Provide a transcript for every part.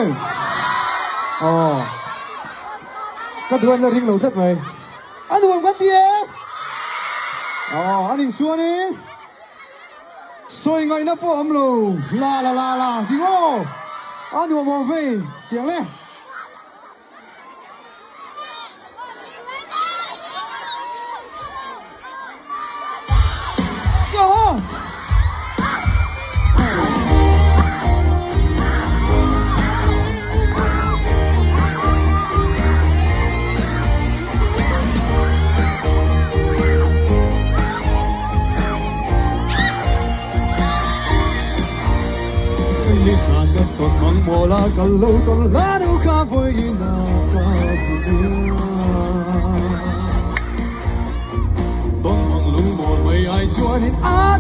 mày các đứa anh là riêng lầu thất mày anh đừng có tiền anh định xua đi soi ngay nó po âm lù la đi ngô anh đừng mong về tiếng lên Tuần măng mùa là cần lâu tuần lá đâu khá với na ca tuần măng lung mùa mây ai chúa nên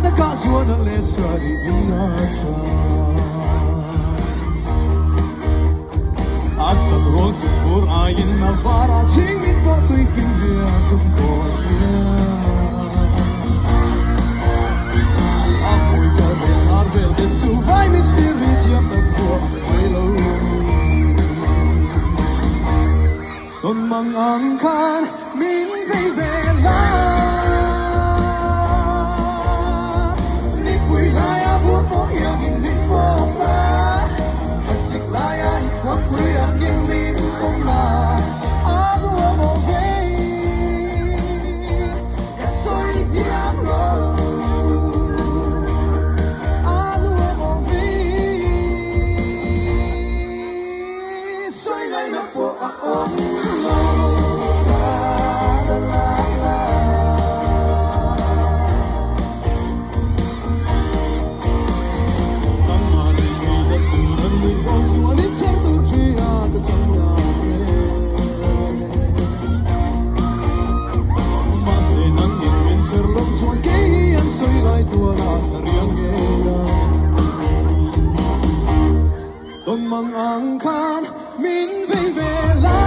đã cả chúa nó lên xưa đi na cha asal ruộng chụp phur ayin na vara chính mình bỏ tôi kinh địa cũng bỏ apoy ka rin arvel din su vai mystery tiap na po may lâu tuần măng ang khan min về về la ni pui lai a vuốt phố yang in min phố la khasik lai a quăng pui ang in min kong la a dua mo ve ya soy diablo tuần măng ang khan min về về la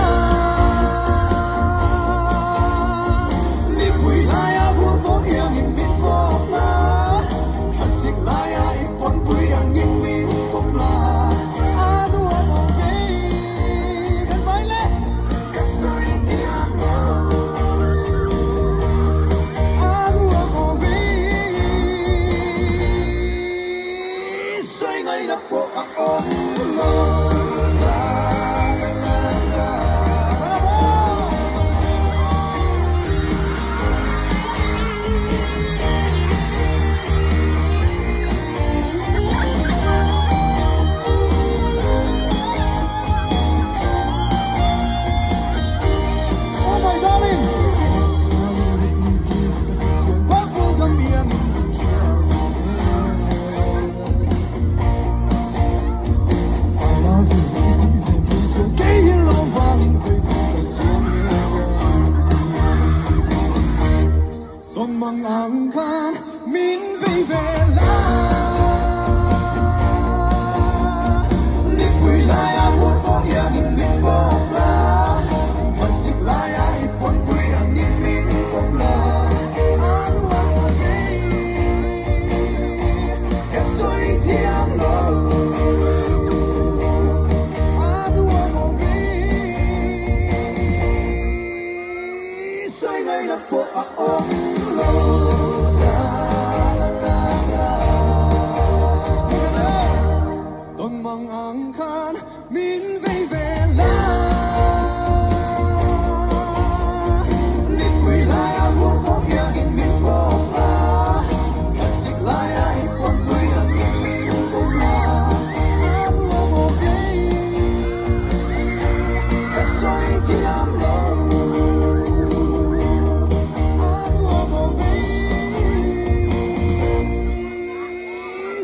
ni pui lai a vuốt phố yang in min phố la khasik lai a quăng pui yang in min kong la a dua mo ve kan baile kasuri diablo a dua mo ve sai ngay na po ako măng ang khan min về về la ni pui lai a vuốt phố yang in min phố la khasik lai a quăng pui yang in min kong la a dua mo ve ya soy diablo a dua mo ve soy ngay na po ako tuần măng ang khan min